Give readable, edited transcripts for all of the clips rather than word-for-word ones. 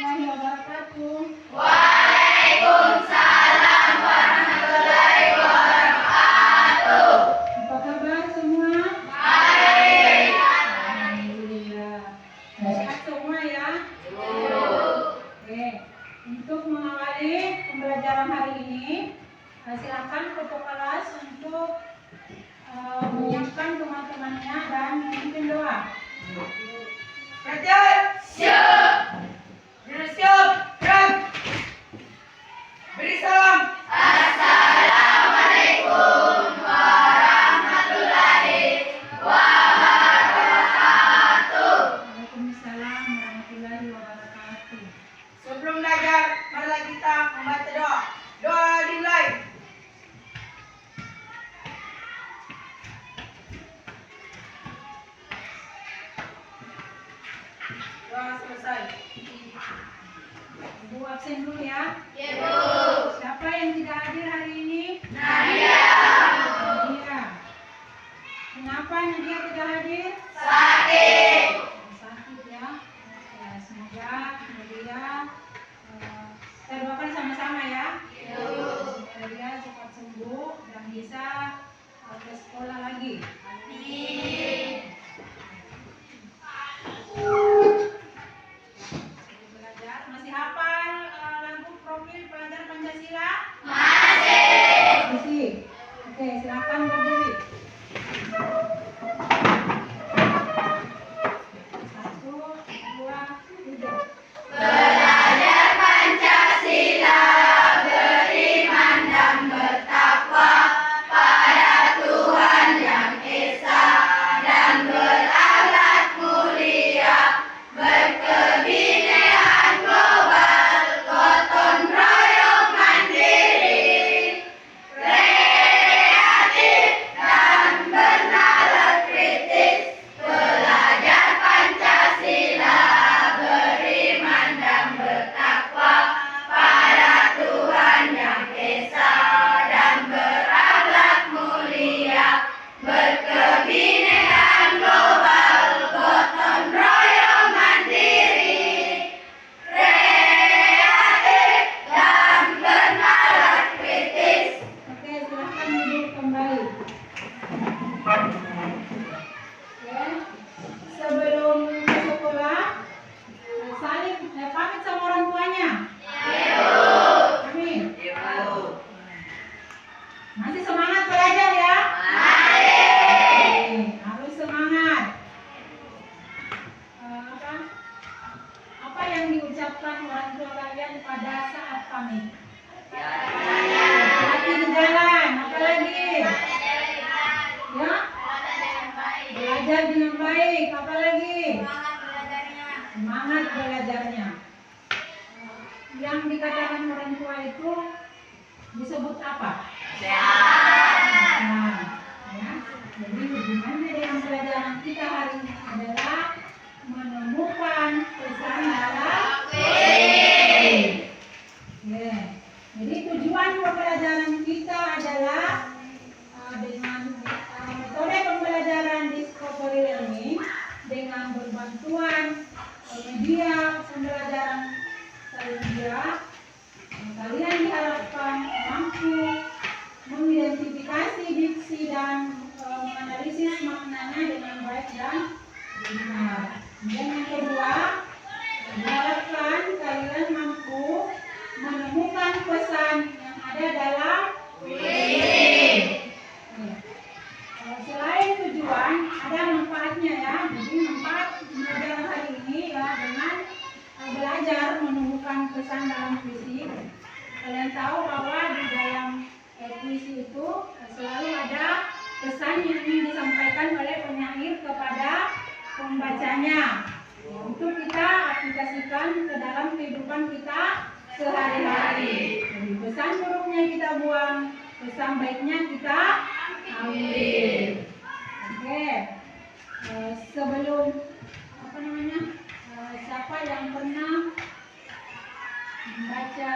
warahmatullahi wabarakatuh. Waalaikumsalam warahmatullahi wabarakatuh. Apa kabar semua? Baik. Alhamdulillah. Sehat semua ya? Oke. Untuk mengawali pembelajaran hari ini, silakan ketua kelas untuk menyiapkan teman-temannya dan memimpin doa. Belajar siap. Siap. Gerak. Beri salam. Assalamualaikum warahmatullahi wabarakatuh. Waalaikumsalam warahmatullahi wabarakatuh. Sebelum belajar, marilah kita membaca doa. Doa dimulai. Doa selesai. Ibu absen dulu ya. Ya, Bu. Siapa yang tidak hadir hari ini? Nadia. Nadia. Kenapa Nadia tidak hadir? Sakit. Sakit ya. Ya, semoga Nadia kita doakan sama-sama ya. Semoga dia cepat sembuh dan bisa ke sekolah lagi. Amin. Belajar masih hafal lagu profil pelajar Pancasila? Masih. Oke, silakan berdiri. 1, 2, 3. Belajar Pancasila, beriman dan bertakwa pada Tuhan Yang Esa dan berakhlak mulia, berkebinekaan global, gotong royong mandiri, kreatif dan bernalar kritis. Belajar Pancasila, beriman dan bertakwa pada Tuhan Yang Esa dan berakhlak mulia, berkebinekaan global, gotong royong mandiri, kreatif dan bernalar kritis. Oke, silakan duduk kembali. Ya. Sebelum ke sekolah, saling pamit sama orang tuanya. Amin. Masih semangat belajar ya? Oke, harus semangat. Apa yang diucapkan orang tua kalian pada saat pamit? Hati di jalan, apa lagi? Ya? Belajar dengan baik, apa lagi? Semangat belajarnya. Yang dikatakan orang tua itu disebut apa? Nah, ya. Jadi hubungannya dengan pelajaran kita hari ini adalah menemukan pesan dalam ya. Jadi tujuan pembelajaran kita adalah dengan metode pembelajaran discovery learning dengan berbantuan media pembelajaran media. Kalian diharapkan mampu mengidentifikasi diksi dan menganalisis maknanya dengan baik dan benar. Dan yang kedua, diharapkan kalian mampu menemukan pesan yang ada dalam puisi. Selain tujuan, ada manfaatnya ya. Jadi manfaat pembelajaran hari ini ya dengan belajar menemukan pesan dalam puisi. Kalian tahu bahwa di dalam puisi itu selalu ada pesan yang ingin disampaikan oleh penyair kepada pembacanya. Untuk kita aplikasikan ke dalam kehidupan kita sehari-hari. Jadi pesan buruknya kita buang, pesan baiknya kita ambil. Oke. Sebelum siapa yang pernah membaca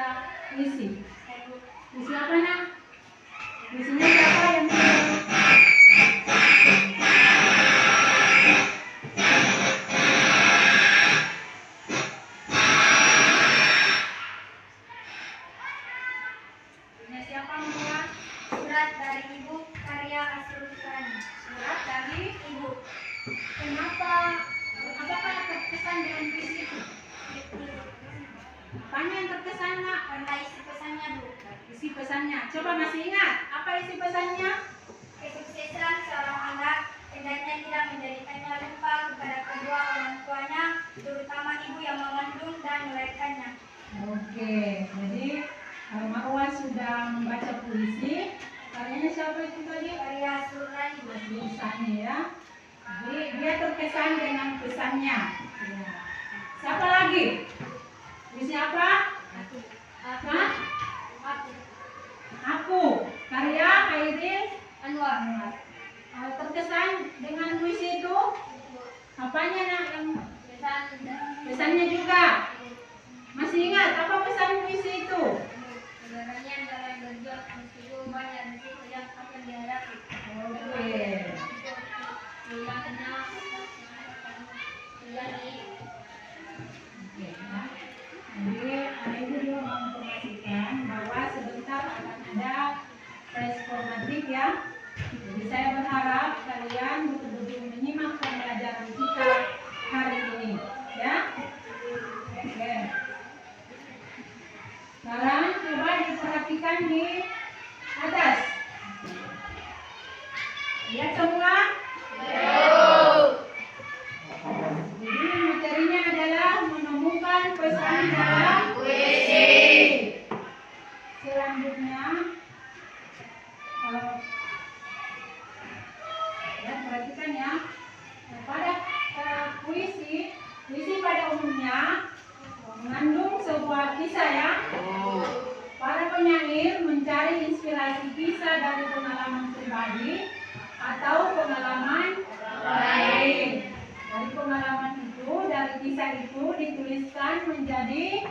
puisi? Puisi apa nak? Puisinya siapa yang pesannya. Coba masih ingat apa isi pesannya? Kesuksesan seorang anak hendaknya tidak menjadikannya lupa kepada kedua orang tuanya, terutama ibu yang mengandung dan melahirkannya. Oke, jadi Marwa sudah membaca puisi. Karyanya siapa itu tadi? Karya Surani. Tulisannya ya. Jadi dia terkesan dengan pesannya. Ya. Siapa lagi? Puisi apa? Hah? Aku. Karya Khairil Anwar. Terkesan dengan puisi itu? Apanya nak? Yang Pesan pesannya juga. Masih ingat apa pesan puisi itu? saudaranya dalam berjuang meskipun banyak risiko yang akan dihadapi. Oke. Hilangnya Oke, ya. Jadi ibu juga menginformasikan bahwa sebentar akan ada tes formatif ya. Jadi saya berharap kalian betul-betul menyimak pembelajaran kita hari ini, ya. Oke. Sekarang coba diperhatikan di atas. Lihat semua. Jadi materinya adalah menemukan pesan dalam puisi. Selanjutnya, ya perhatikan ya. Pada puisi pada umumnya mengandung sebuah kisah ya. Para penyair mencari inspirasi kisah dari pengalaman pribadi atau pengalaman lain. Dari pengalaman itu, dari kisah itu dituliskan menjadi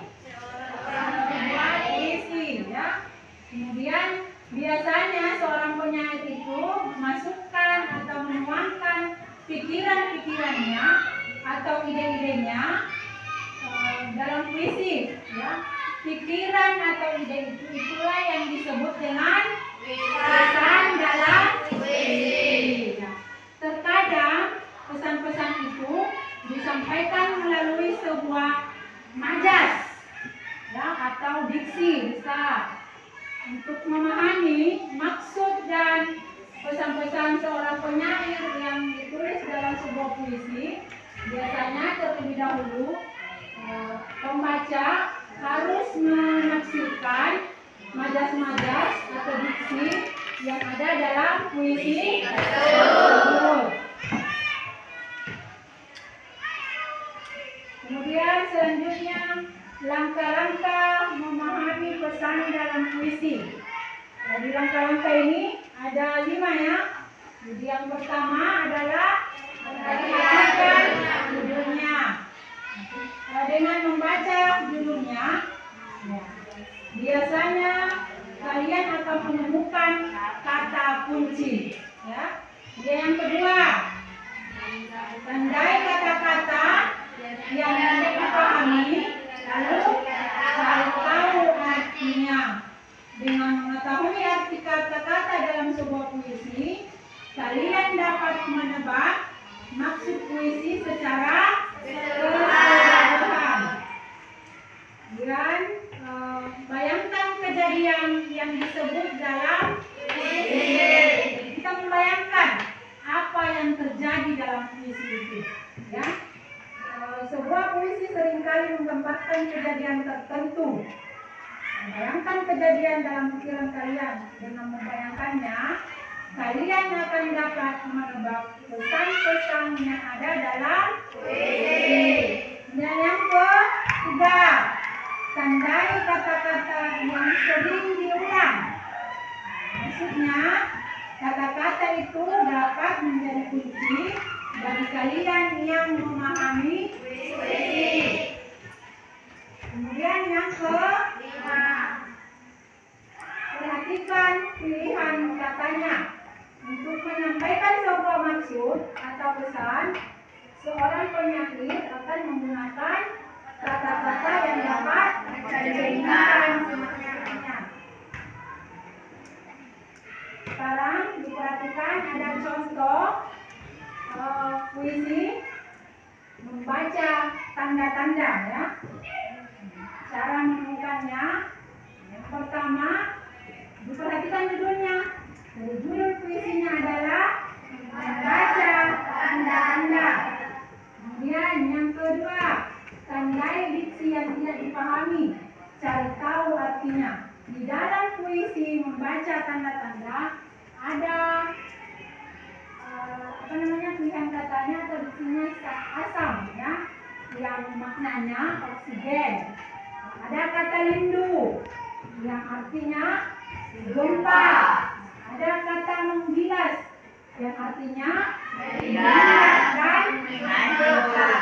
sebuah puisi ya. Kemudian biasanya seorang penyair itu memasukkan atau menuangkan pikiran-pikirannya atau ide-idenya dalam puisi ya. Pikiran atau ide itulah yang disebut dengan pesan dalam puisi. Ya. Terkadang pesan-pesan itu disampaikan melalui sebuah majas ya, atau diksi besar. Untuk memahami maksud dan pesan-pesan seorang penyair yang ditulis dalam sebuah puisi, biasanya terlebih dahulu pembaca harus menafsirkan majas-majas atau diksi yang ada dalam puisi tersebut. Kemudian selanjutnya langkah-langkah memahami pesan dalam puisi. Jadi langkah-langkah ini ada 5 ya. Jadi yang pertama adalah perhatikan judulnya. Dengan membaca judulnya, biasanya kalian akan menemukan kata kunci. Ya. Yang kedua, tandai kata-kata yang Anda pahami, lalu cari tahu artinya. Dengan mengetahui arti kata-kata dalam sebuah puisi, kalian dapat menebak maksud puisi secara keseluruhan. Dan bayangkan kejadian yang disebut dalam puisi. Kita membayangkan apa yang terjadi dalam puisi itu. Ya. Sebuah puisi seringkali menggambarkan kejadian tertentu. Bayangkan kejadian dalam pikiran kalian. Dengan membayangkannya, kalian akan dapat menebak pesan-pesan yang ada dalam puisi. Dan yang ketiga, tandai kata-kata yang sering diulang. Maksudnya, kata-kata itu dapat menjadi kunci bagi kalian yang memahami puisi. Kemudian yang kelima, perhatikan pilihan katanya. Untuk menyampaikan sebuah maksud atau pesan, seorang penyair akan menggunakan kata-kata yang dapat dijadikan semakna. Sekarang diperhatikan ada contoh puisi membaca tanda-tanda ya. Cara menemukannya, yang pertama tidak dipahami, cari tahu artinya. Di dalam puisi membaca tanda-tanda ada pilihan katanya atau diksinya asam ya, yang maknanya oksigen. Ada kata lindu yang artinya gempa. Ada kata menggilas yang artinya dan menganjurkan.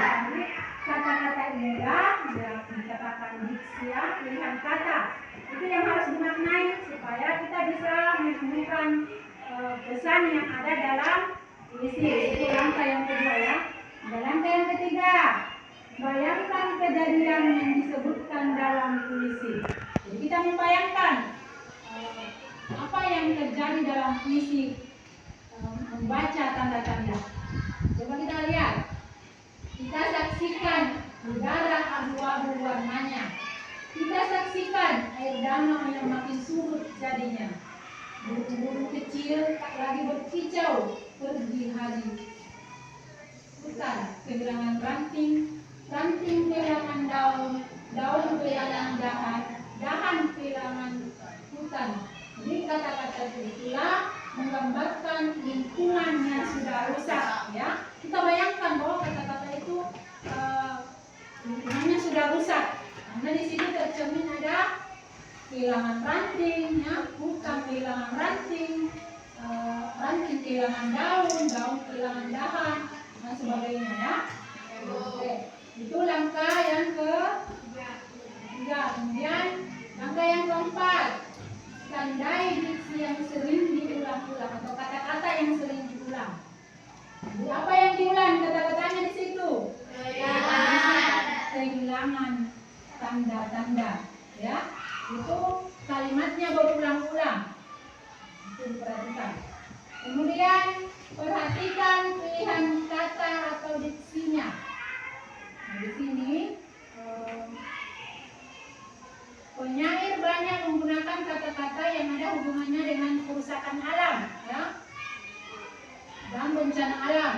Kata-kata indah yang dikatakan diksi ya, pilihan kata itu yang harus dimaknai supaya kita bisa menemukan pesan yang ada dalam puisi. Itu langkah yang kedua ya. Ada langkah yang ketiga, bayangkan kejadian yang disebutkan dalam puisi. Jadi kita membayangkan apa yang terjadi dalam puisi membaca tanda-tanda. Coba kita lihat. Kita saksikan udara abu-abu warnanya. Kita saksikan air danau yang makin surut jadinya. Burung-burung kecil tak lagi berkicau pergi hari. Hutan kehilangan ranting, ranting kehilangan daun, daun kehilangan dahan, dahan kehilangan hutan. Jadi kata-kata itulah menggambarkan lingkungan yang sudah rusak ya. Kita bayangkan bahwa kata-kata itu lingkungannya sudah rusak. Karena di sini tercermin ada kehilangan ranting ya, hutan kehilangan ranting, ranting kehilangan daun, daun kehilangan dahan dan sebagainya ya. Oke. Itu langkah yang ketiga. Kemudian langkah yang keempat, tandai diksi yang sering diulang-ulang atau kata-kata yang sering diulang. Jadi apa yang diulang kata-katanya di situ? Kehilangan tanda-tanda ya. Itu kalimatnya berulang-ulang. Itu diperhatikan. Kemudian perhatikan pilihan kata atau diksinya. Nah, di sini penyair banyak menggunakan kata-kata yang ada hubungannya dengan kerusakan alam ya, dan bencana alam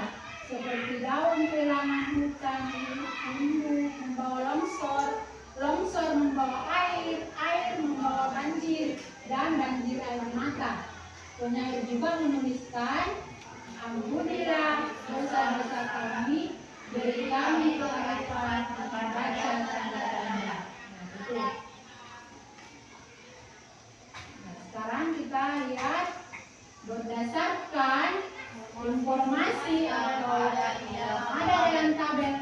seperti daun kehilangan hutan, gunung membawa longsor, longsor membawa air, air membawa banjir, dan banjir air mata. Penyair juga menuliskan, ampunilah dosa-dosa kami, beri kami keharapan membaca tanda-tanda. Sekarang kita lihat berdasarkan informasi atau ada dalam tabel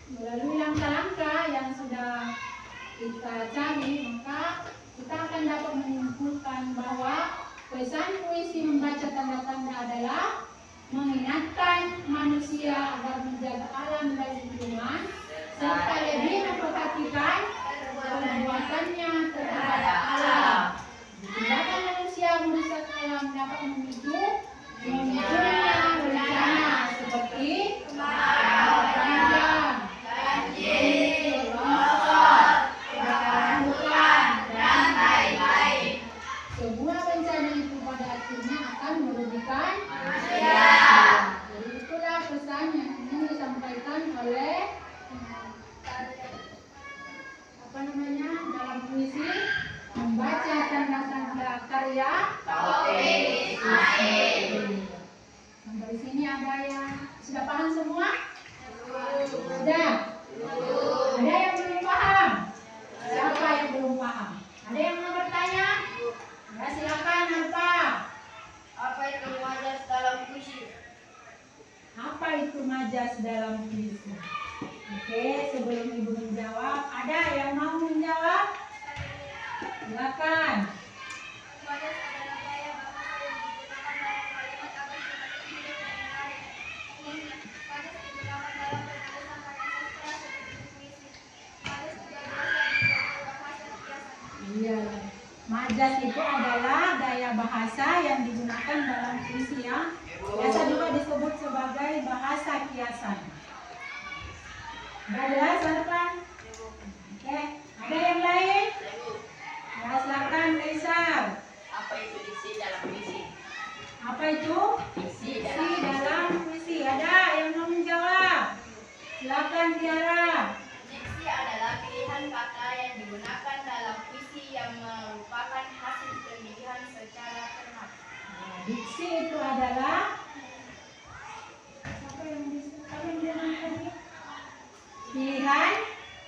melalui langkah-langkah yang sudah kita cari, maka kita akan dapat menyimpulkan bahwa pesan puisi membaca tanda-tanda adalah mengingatkan manusia agar menjaga alam dan lingkungan serta lebih memperhatikan perbuatannya terhadap alam. Tindakan manusia merusak alam dapat memicu munculnya bencana seperti kemarau, banjir, longsor, kebakaran hutan, dan lain-lain. Semua bencana itu pada akhirnya akan merugikan manusia. Jadi itulah pesan yang ingin disampaikan oleh dalam puisi membaca tanda-tanda karya Taufik Ismail. Sampai sini ada yang sudah paham semua? Sudah? Ada yang belum paham? Siapa yang belum paham? Ada yang mau bertanya? Ya silakan. Apa itu majas dalam puisi? Apa itu majas dalam puisi? Oke, sebelum ibu menjawab, ada yang mau menjawab? Silakan. Majas adalah gaya bahasa yang digunakan dalam kalimat agar semakin hidup dan menarik. Majas digunakan dalam penulisan karya sastra seperti puisi. Majas juga biasa disebut bahasa kiasan. Iya. Majas itu adalah gaya bahasa yang digunakan dalam puisi ya. Biasa juga disebut sebagai bahasa kiasan. Sudah jelas, Arfan? Oke, ada yang lain? Ya, silakan Kaisar. Apa itu diksi dalam puisi? Apa itu? Diksi Dalam puisi. Ada yang mau menjawab? Silakan Tiara. Diksi adalah Diksi itu adalah apa yang bilang tadi? Pilihan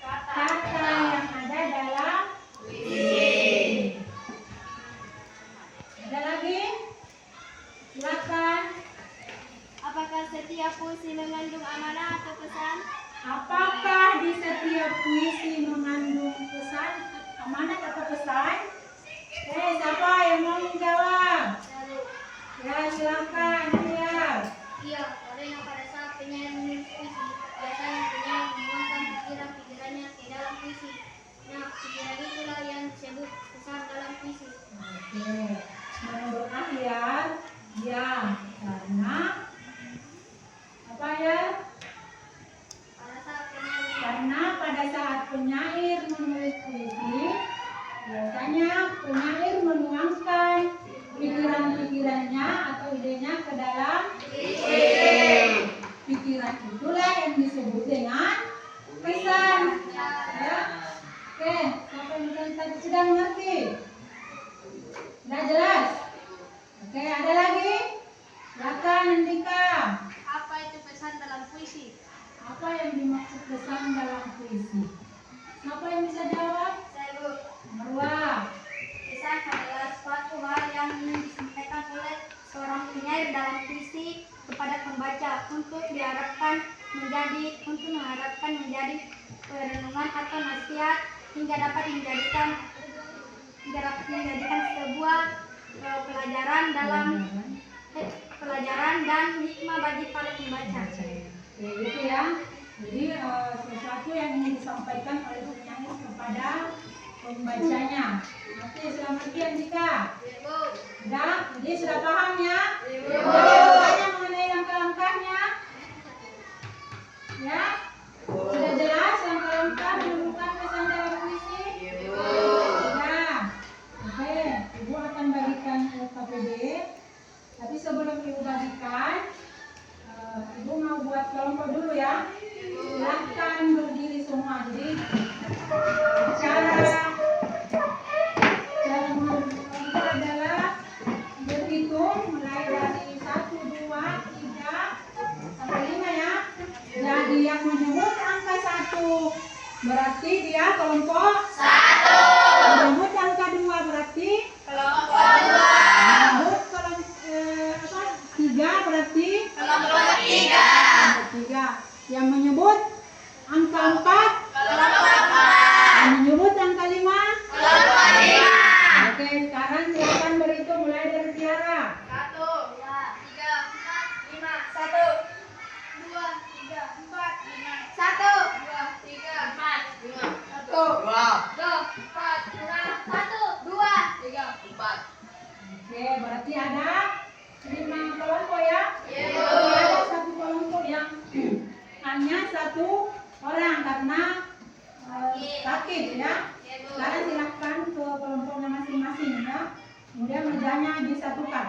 kata yang ada dalam puisi. Ada lagi? Silakan. Apakah setiap puisi mengandung amanah atau pesan? Apakah di setiap puisi mengandung pesan, amanat atau pesan? Siapa yang mau menjawab? Ya, silakan. Iya, karena pada saat penyair menulis puisi, biasanya penyair menuangkan pikiran-pikirannya ke dalam puisi. Nah, pikiran itulah yang disebut pesan dalam puisi. Oke. Menurut Ahyar, ya, karena apa ya? Karena pada saat penyair menulis puisi, biasanya penyair menuangkan pikiran-pikirannya atau idenya ke dalam puisi. Pikiran itulah yang disebut dengan pesan. Ya. Oke, siapa yang tadi sudah mengerti? Sudah jelas? Oke, ada lagi? Silakan Andika. Apa itu pesan dalam puisi? Apa yang dimaksud pesan dalam puisi? Siapa yang bisa jawab? Saya, Bu. Marwah. Pesan adalah suatu hal yang ingin disampaikan oleh seorang penyair dalam puisi kepada pembaca untuk mengharapkan menjadi perenungan atau nasihat hingga dapat menjadikan sebuah pelajaran dan hikmah bagi para pembaca. Itu ya. Jadi sesuatu yang ingin disampaikan oleh penyair kepada pembacanya. Oke, selamat siang Andika. Sudah? Jadi sudah paham ya? Sudah tanya mengenai langkah-langkahnya? Ya? Sudah jelas langkah-langkah menemukan pesan dalam puisi? Sudah. Oke, Ibu akan bagikan KPD. Tapi sebelum Ibu bagikan, Ibu mau buat kelompok dulu ya. Silahkan berdiri semua. Jadi cara mengelompok adalah berhitung mulai dari 1, 2, 3 sampai 5 ya. Jadi yang menyebut angka 1 berarti dia kelompok 1. Menyebut angka 2 berarti kelompok 2. Menyebut kelompok 3 berarti kelompok 3. Yang menyebut angka 4 kelompok 4. Yang menyebut angka 5 kelompok 5. Oke, sekarang silakan berhitung mulai dari Tiara. 1, 2, 3, 4, 5. 1, 2, 3, 4, 5. 1, 2, 3, 4, 5. 1, 2, 4, 5. 1, 2, 3, 4. Oke, berarti ada 5 kelompok ya. Iya. Berarti ada 1 kelompok yang hanya 1 orang karena sakit ya. Sekarang silahkan ke kelompoknya masing-masing ya. Kemudian mejanya disatukan.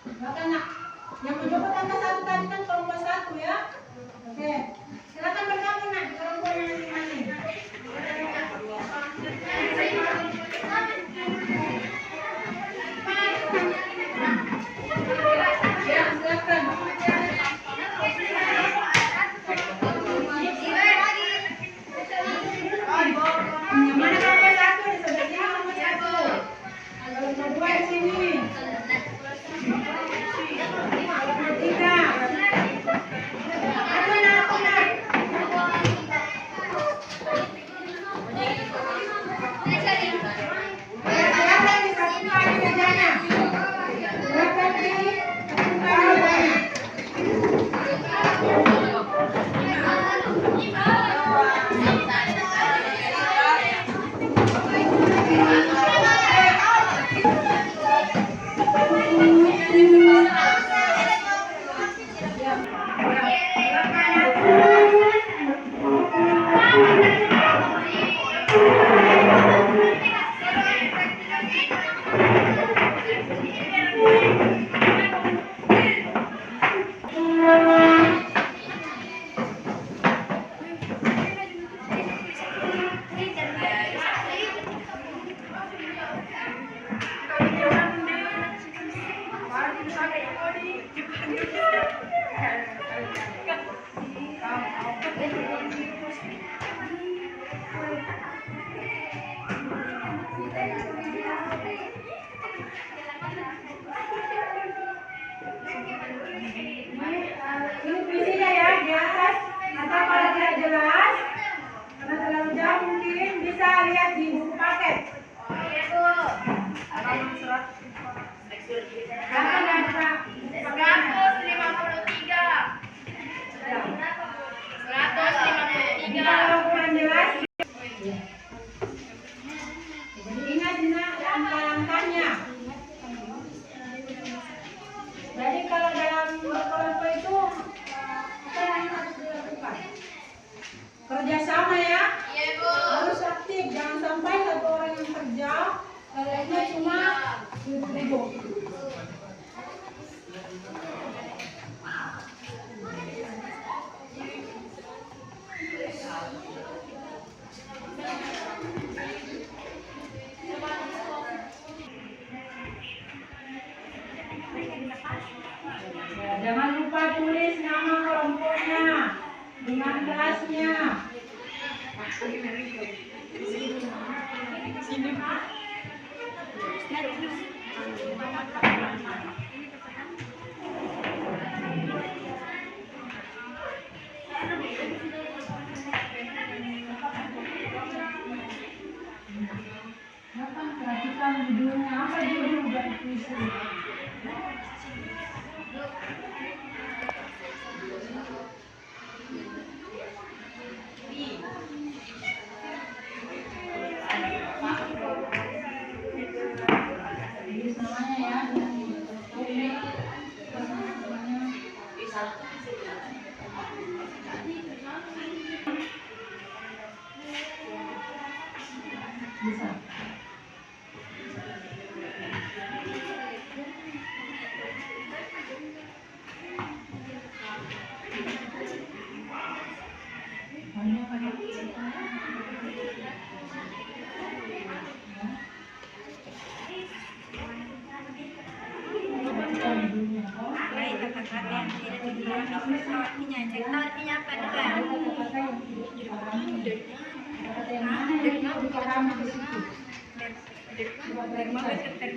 Silakan nak. Yang menyebut angka 1 tadi kan kelompok 1 ya. Oke, silakan bergabung nak kelompoknya masing-masing. Ya, silakan. Yang mana kelompok 1? Di sebelah sini kelompok 1. Kelompok 2 di sini. Kelompok 3. Aku nak. bisa lihat di buku paket. Oh iya Bu. Halaman 100. Apa dan Kak? 153. Ya. 153. Jadi kalau kurang jelas, jadi ingat langkah-langkahnya. Jadi kalau dalam berkelompok itu apa yang harus dilakukan? Kerjasama ya, Iya Bu. harus aktif. Jangan sampai satu orang yang kerja, lainnya cuma duduk. Ya, jangan lupa tulis nama kelompoknya dengan kelasnya. Apa perhatikan judulnya, apa judul dari puisi? Tulis namanya ya. Bisa. Banyak banyak. Baik, kata-kata yang tidak dipahami itu artinya. Cerita artinya apa juga? Kata-kata yang tidak dipahami. Kata-kata yang mana yang tidak dipahami di situ? Coba perhatikan.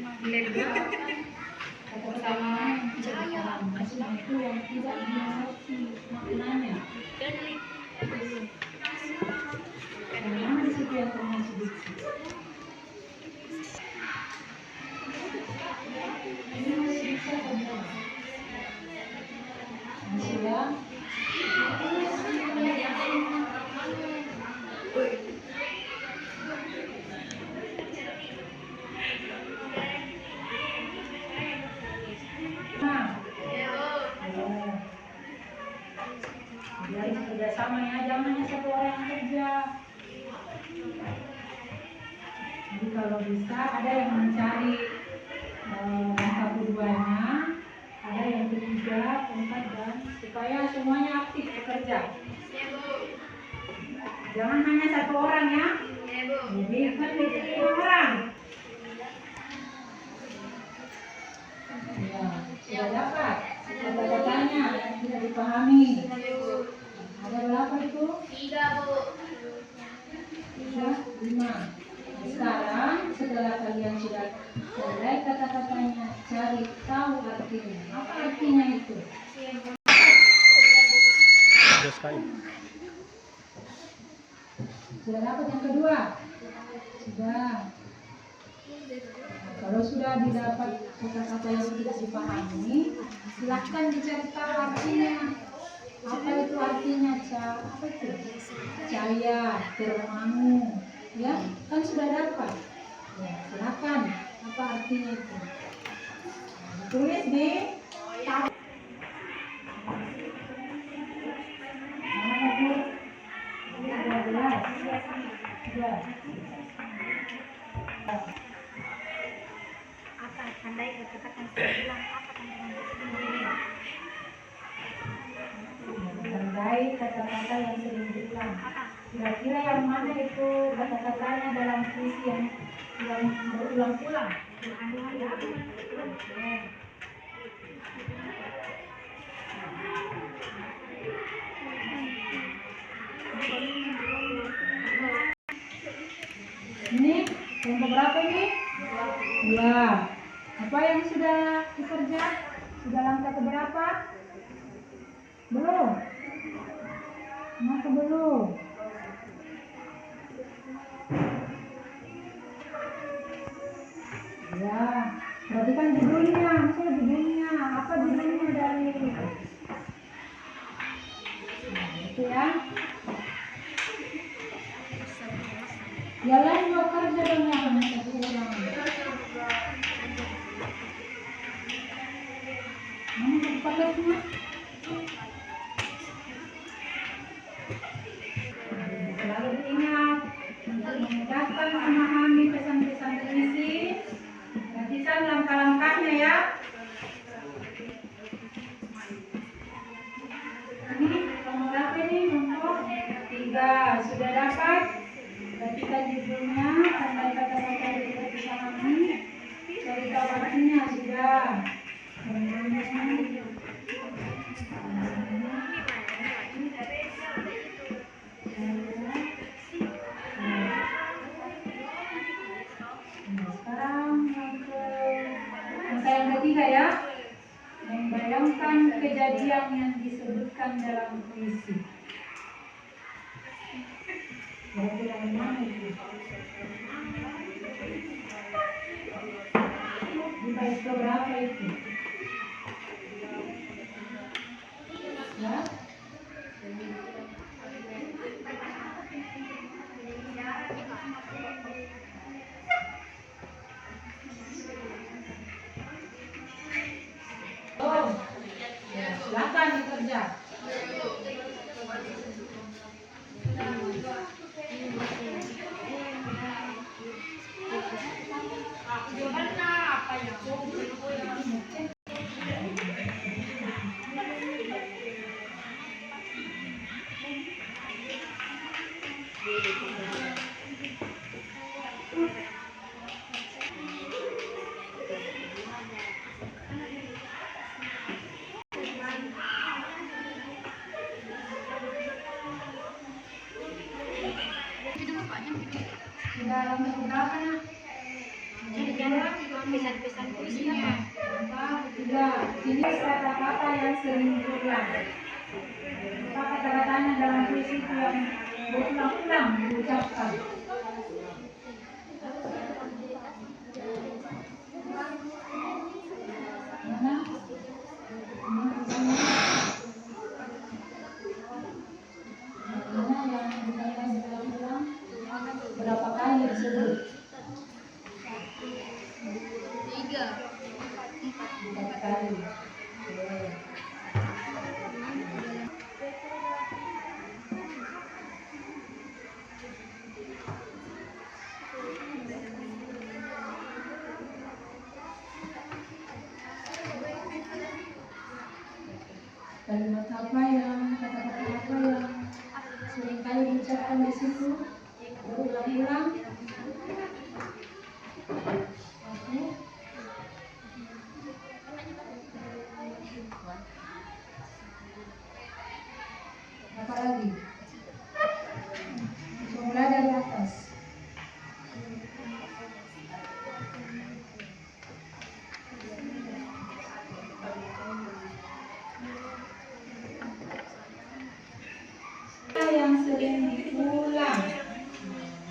Kata-kata yang mana yang tidak dipahami? Maksudnya itu yang tidak dimengerti maknanya. Yang mana di situ yang termasuk diksi? Ini masih bisa benar. Masih ya? Nah, jadi kerjasama ya, jangan hanya satu orang yang kerja. Jadi kalau bisa ada yang mencari langkah keduanya, ada yang ketiga, keempat dan supaya semuanya aktif bekerja. Iya Bu. Jangan hanya satu orang ya. Iya Bu. Jadi kan 5 orang. Ya, sudah dapat kata-katanya yang tidak dipahami. Ada berapa itu? 3 Bu. 3, 5. Sekarang setelah kalian sudah selesai kata-katanya, cari tahu artinya. Apa artinya itu? Sudah dapat yang kedua? Sudah. Kalau sudah didapat kata-kata yang tidak dipahami, silahkan dicari tahu artinya. Apa itu artinya, Cak? Apa itu? Percaya, termangu. Ya, kan sudah dapat. Ya, silakan. Apa artinya itu? Tulis di tab. Mana Bu? Sudah jelas. Sudah. Apa tandai kata-kata yang saya bilang? Apa tandai yang Tandai kata-kata yang sering diulang. Kira-kira yang mana itu kata-katanya dalam puisi yang berulang-ulang? Ini kelompok berapa ini? Ya. Apa yang sudah dikerja? Sudah langkah keberapa? Belum. Masa belum? Ya, berarti kan judulnya, misalnya judulnya, apa judulnya dari itu ya. Ya lain dua kerja dong yang satu orang. Mana paletnya? Selalu diingat untuk memudahkan memahami pesan-pesan berisi. Perhatikan langkah-langkahnya ya. Ini nomor berapa ini? Nomor 3. Sudah dapat? Perhatikan judulnya, tandai kata-kata yang tidak dipahami. Cari tahu artinya sudah. Sekarang angka yang ketiga ya. Membayangkan kejadian yang disebutkan dalam puisi. Berarti dari mana itu? Di bait berapa itu? Ya? Oh, ya, silakan dikerja. Sudah nomor berapa nak? Pesan-pesan puisi apa? Tiga. Ini kata-kata yang sering berulang. Apa kata-katanya dalam puisi itu yang berulang-ulang diucapkan? Mana? Mana yang berulang-ulang? Berapa kali disebut? 4 kali. Kalimat apa yang, kata-kata apa yang seringkali diucapkan di situ berulang-ulang? Apa lagi? Mulai dari atas. Yang sering diulang.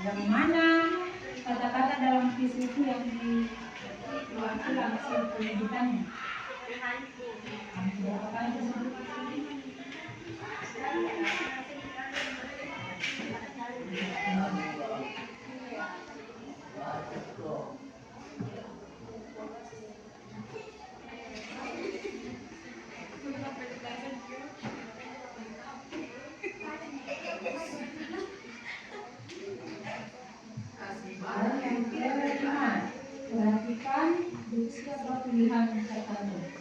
Yang mana kata-kata dalam puisi itu yang diulang-ulang hasil pendidikannya? Berapa kali disebut? Perhatikan diksi atau pilihan kata-kata.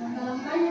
Langkah-langkahnya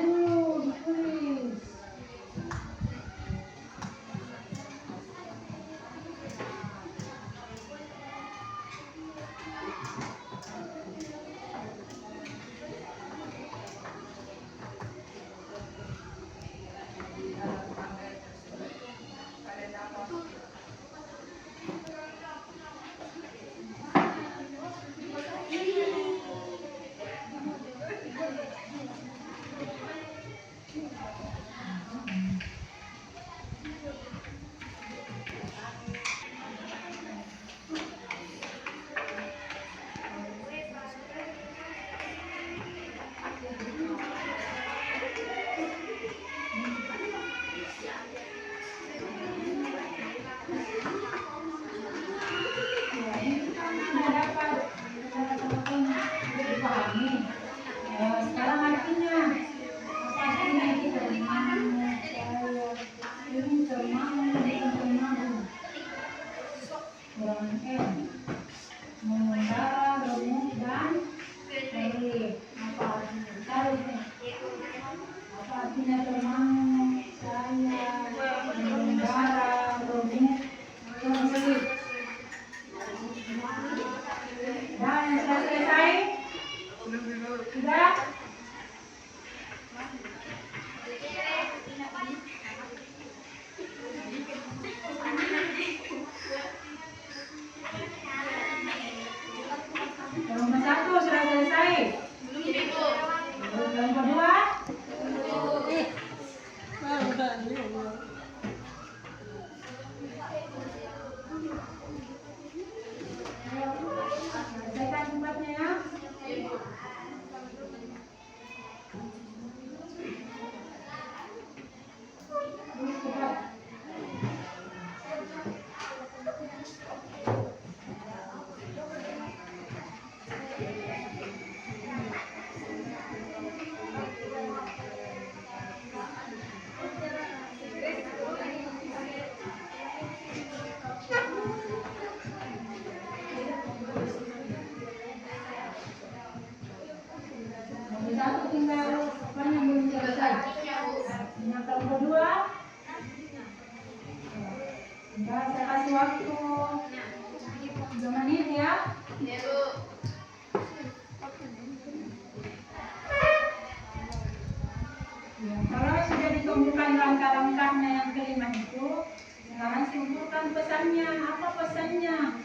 ditemukan langkah-langkahnya yang kelima itu, sekarang simpulkan pesannya. Apa pesannya?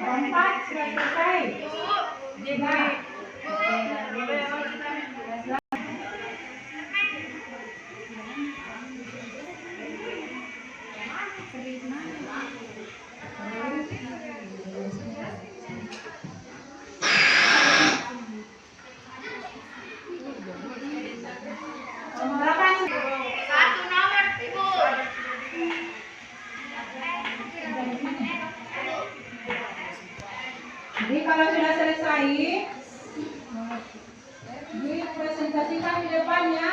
Keempat sudah selesai. Nah, nomor berapa? Satu nomor Ibu. Jadi kalau sudah selesai, dipresentasikan di depannya,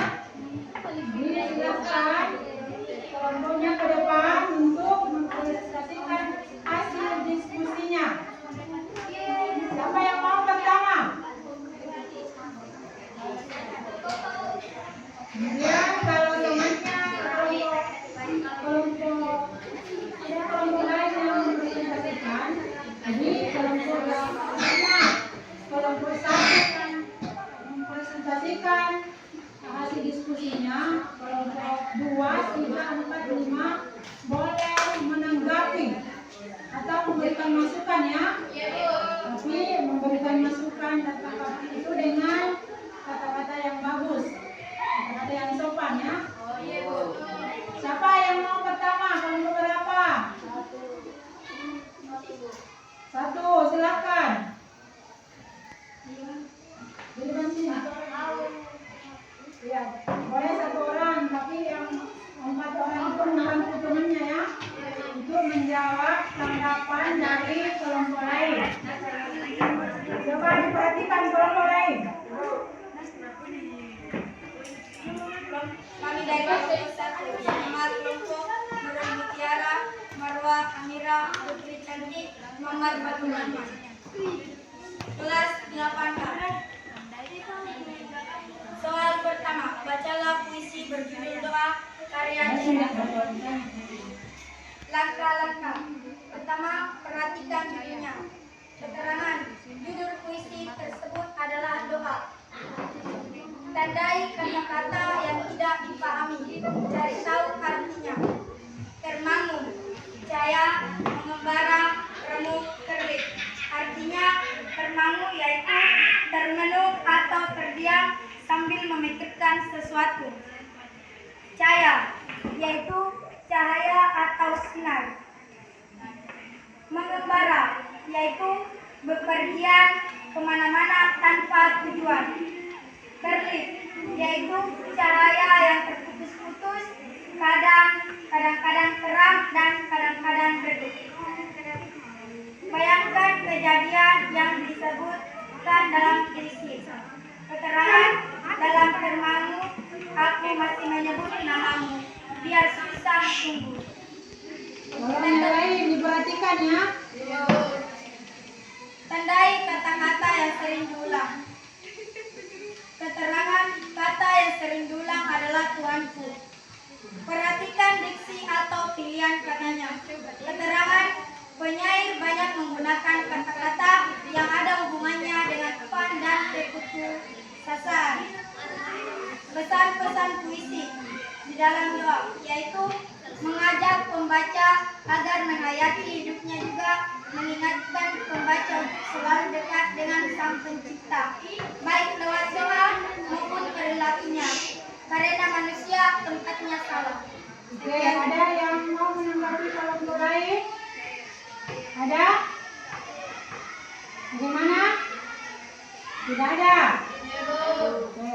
disilakan kelompoknya ke depan untuk mempresentasikan hasil diskusinya. Siapa yang mau pertama? Kemudian kalau temannya kelompok lain yang mempresentasikan, jadi kelompok yang pertama, kelompok satu mempresentasikan hasil diskusinya, kelompok 2, 3, 4, 5 boleh menanggapi atau memberikan masukan ya. Tapi memberikan masukan kata-kata itu dengan kata-kata yang bagus, kata-kata yang sopan ya. Siapa yang mau pertama? Kelompok berapa? Satu, silakan. Di depan sini. Ya, boleh satu orang, tapi yang 4 orang itu menanggapi temannya ya. Itu menjawab tanggapan dari kelompok lain. Coba diperhatikan kelompok lain. Kami dari kelompok 1, nama kelompok Nurul Mutiara, Marwah Amira, Putri Cantik, Muhammad Fatimah. Kelas 8K. Soal pertama, bacalah puisi berjudul doa karya Cina. Langkah-langkah. Pertama, perhatikan judulnya. Keterangan, judul puisi tersebut adalah doa. Tandai kata-kata yang tidak dipahami, cari tahu artinya. Termangu, cahaya, mengembara, remuk, terbit. Artinya termangu yaitu termenung atau terdiam sambil memikirkan sesuatu. Cahaya yaitu cahaya atau sinar. Mengembara yaitu bepergian kemana-mana tanpa tujuan. Terbit yaitu cahaya yang terputus-putus, kadang-kadang terang dan kadang-kadang redup. Bayangkan kejadian yang disebutkan dalam puisi. Keterangan dalam termangu, aku masih menyebut namamu, biar susah tunggu. Kalau yang lain diperhatikan ya. Tandai kata-kata yang sering diulang. Keterangan kata yang sering diulang adalah Tuanku. Perhatikan diksi atau pilihan katanya. Keterangan, penyair banyak menggunakan kata-kata yang ada hubungannya dengan pan dan pekutu sasaran. Pesan-pesan puisi di dalam doa, yaitu mengajak pembaca agar menghayati hidupnya, juga mengingatkan pembaca untuk selalu dekat dengan Sang Pencipta, baik lewat doa maupun perilakunya, karena manusia tempatnya salah. Oke, ada yang mau menanggapi kelompok lain? Ada? Bagaimana? Tidak ada? Oke.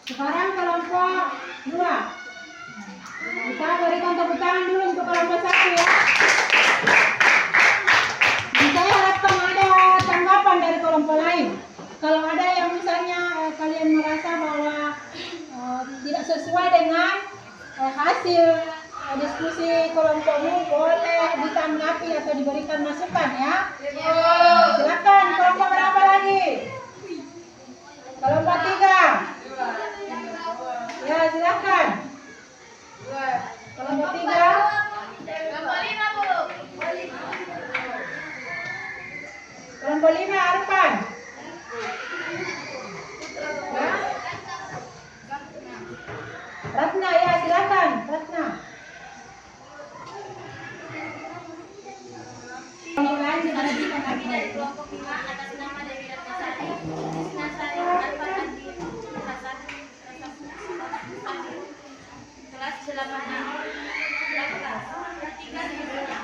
Sekarang kelompok 2. Kita berikan tepuk tangan dulu untuk kelompok 1 ya. Saya harapkan ada tanggapan dari kelompok lain. Kalau ada yang misalnya kalian merasa bahwa tidak sesuai dengan hasil diskusi kelompokmu, boleh ditanggapi atau diberikan masukan ya. Silakan, kelompok berapa lagi? Kelompok 5 Arfan. Ya. Ratna, ya silakan Ratna. Kelompok lain dibagikan Kami dari kelompok 5 atas nama Dewi Ratnasari, Krisnasari, Arfan Andi, Hasan, kelas 8A. Perhatikan judulnya.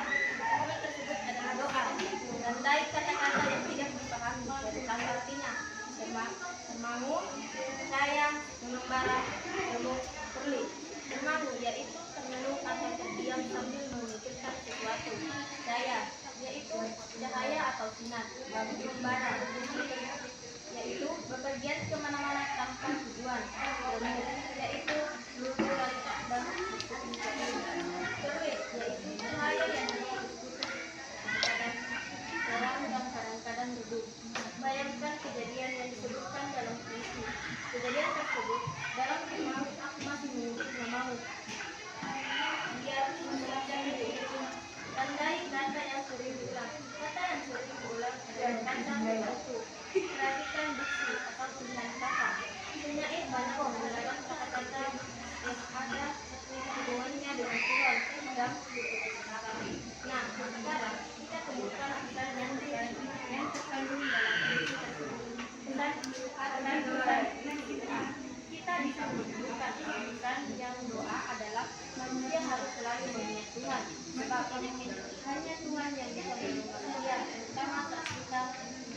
Buku tersebut adalah doa. Tandai kata-kata yang tidak dipahami bukan artinya. Semangu, sayang, mengembara, remuk, perli. Semangu yaitu termenung atau terdiam sambil memikirkan sesuatu. Saya yaitu cahaya atau sinar. Mengembara yaitu bepergian kemana-mana tanpa tujuan. Remuk yaitu brutalitas dan perli yaitu cahaya yang kadang-kadang dan kadang-kadang redup. Bayangkan kejadian yang disebutkan dalam puisi. Kejadian tersebut dalam firman masih mengutip namamu. Biar semacam itu. Tandai kata yang sering diulang. Kata yang sering diulang adalah kata tertentu. Perhatikan diksi atau pilihan kata. Punyai banyak menggunakan kata-kata yang ada hubungannya dengan Tuhan dan nah, sekarang kita temukan pesan yang terkandung dalam puisi tersebut. Kita bisa menunjukkan yang doa adalah manusia harus selalu mengingat Tuhan, sebab hanya Tuhan yang bisa menolong manusia, terutama saat kita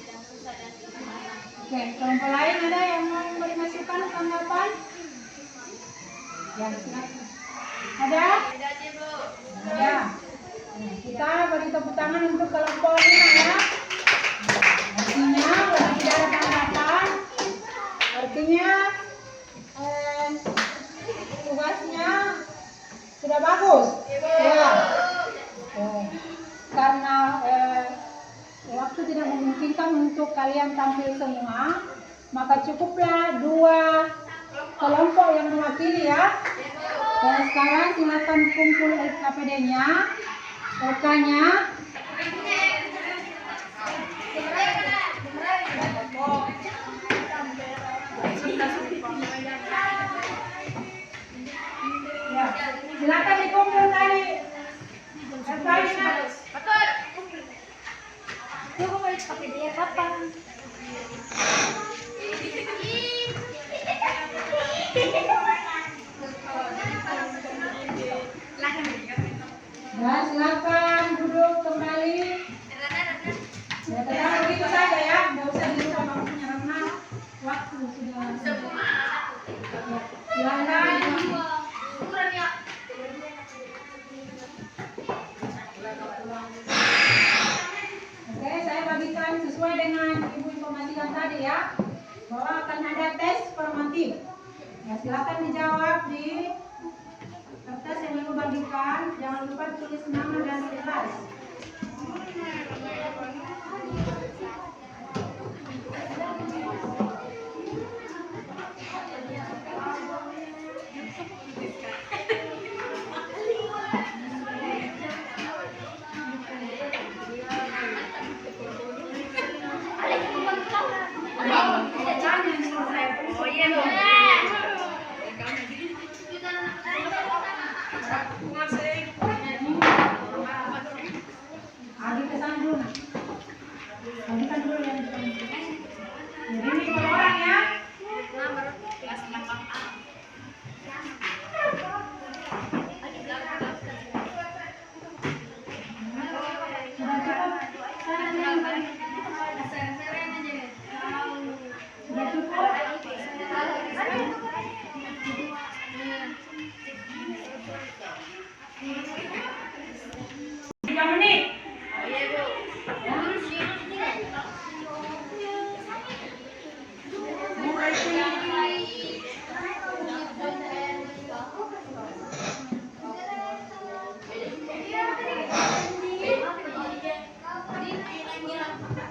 sedang susah dan kesusahan. Oke, kelompok lain ada yang mau memberi masukan tanggapan? Ya, silakan. Ada? Ya. Kita beri tepuk tangan untuk kelompok 5 ya. Artinya bagi tidak ada tanggapan. Artinya tugasnya sudah bagus. Ya. Karena waktu tidak memungkinkan untuk kalian tampil semua, maka cukuplah 2 kelompok yang mewakili ya. Dan sekarang silakan kumpul KPD-nya, OK-nya. Ya, silakan dikumpul tadi. Tunggu balik pakai dia kapan? Ya, silakan duduk kembali. Ya, tetap begitu saja ya, nggak usah dirubah waktunya karena waktu sudah. Ya, silakan. Oke, saya bagikan sesuai dengan ibu informasikan tadi ya, bahwa akan ada tes formatif. Ya, silakan dijawab di kertas yang ibu bagikan. Jangan lupa tulis nama dan kelas. Adik kesan dulu. Bagikan dulu yang jadi ini berapa orang ya? Kelas 8A. Sudah cukup? Sudah cukup? 3 menit. Ini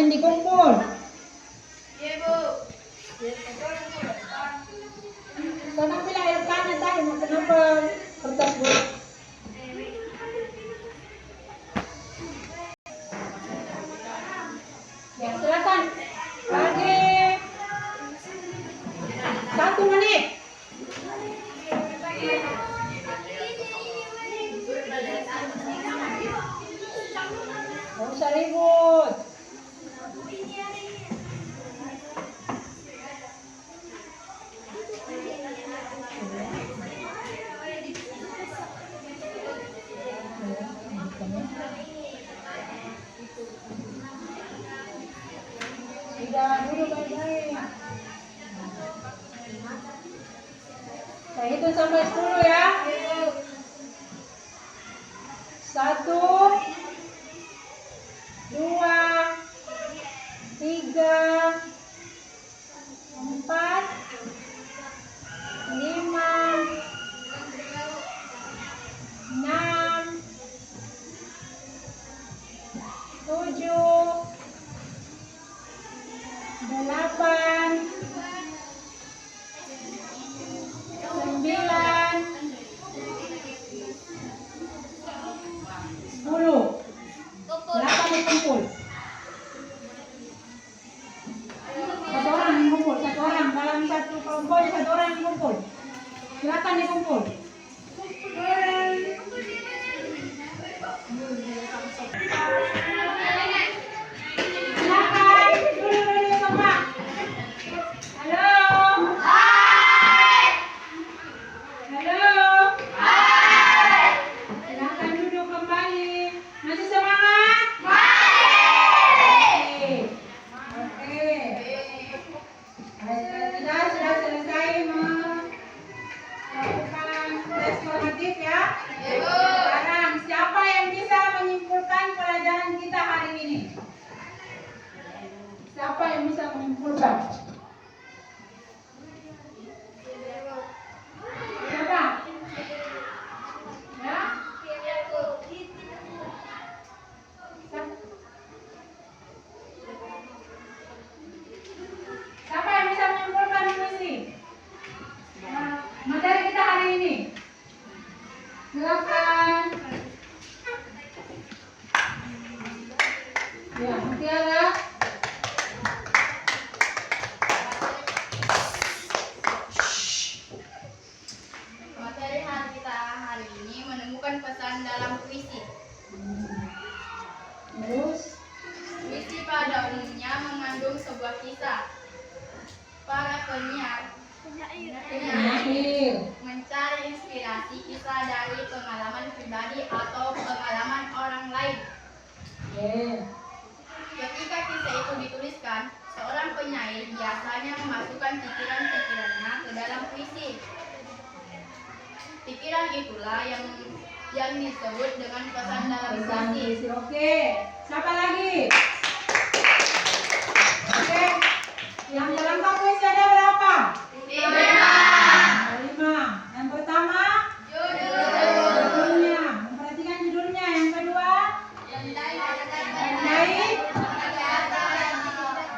Silakan dikumpul. Iya, Bu. Sana pilih air panas tayo. Kenapa kertas bu? Ya, silakan. Lagi 1 menit. Gak usah ribut. Tidak dulu baik-baik. Saya hitung sampai 10 ya. 1, 2, 3, 4, 5, 6, 7, 8, 9, 10. 8 dikumpul. Satu orang dikumpul, satu orang dalam satu kelompok satu orang dikumpul. Silakan dikumpul. Silakan dulu semua. Halo. Halo. Silakan duduk kembali. Masih semangat? Oke. Kita sudah selesai melakukan tes formatif ya. Sekarang siapa yang bisa menyimpulkan pelajaran kita hari ini? Siapa yang bisa menyimpulkan? Siapa? Ya? Siapa yang bisa menyimpulkan puisi materi kita hari ini? Silakan. Ya, Mutiara. Materi kita hari ini menemukan pesan dalam puisi. Terus, Puisi pada umumnya mengandung sebuah kisah. Para penyair akhir. mencari inspirasi kisah dari pengalaman pribadi atau pengalaman orang lain. Oke. Ketika kisah itu dituliskan, seorang penyair biasanya memasukkan pikiran-pikirannya ke dalam puisi. Pikiran itulah yang disebut dengan pesan dalam Pesan puisi. puisi. Oke. Siapa lagi? Oke. Yang dalam puisi ada berapa? 5. Yang pertama judulnya. Memperhatikan judulnya. Yang kedua Andai.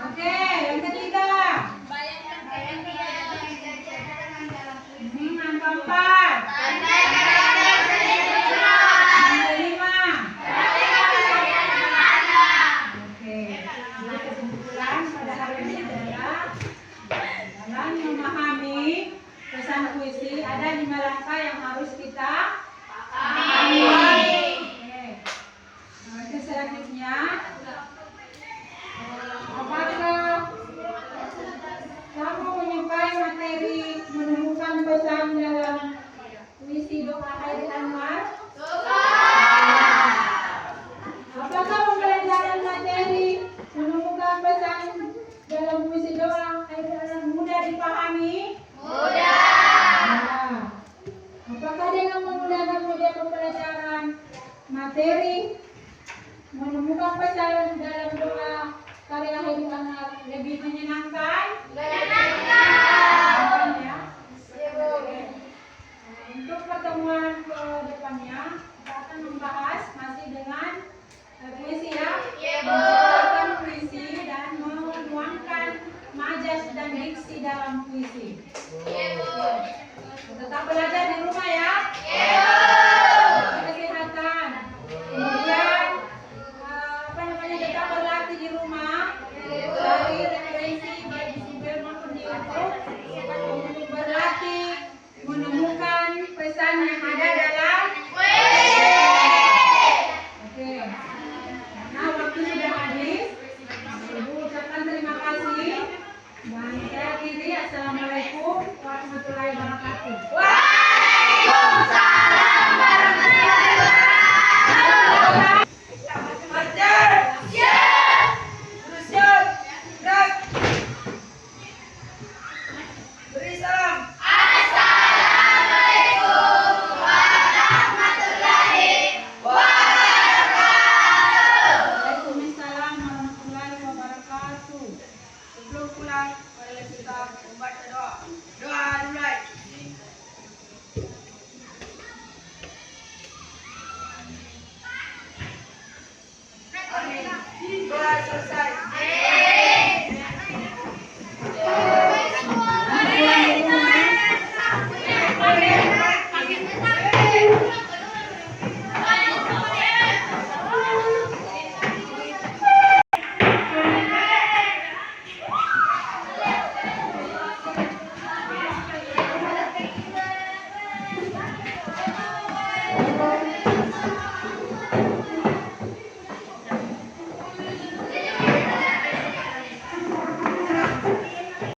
Oke. Yang ketiga yang keempat. Yang kelima. Oke. Jadi kesimpulan pada hari ini adalah dalam memahami pesan puisi ada 5 langkah yang harus kita pahami. Oke. Nah, selanjutnya, apakah kamu menyukai materi menemukan pesan dalam puisi doa Khairil Anwar? Apakah pembelajaran materi menemukan pesan dalam puisi doa Khairil Anwar mudah dipahami? Nah, apakah dengan menggunakan media pembelajaran materi menemukan pesan dalam doa karya Khairil Anwar lebih menyenangkan? Menyenangkan ya. Untuk pertemuan ke depannya kita akan membahas masih dengan puisi ya. Menciptakan puisi dan diksi dalam puisi. Iya, Bu. Tetap belajar di rumah ya.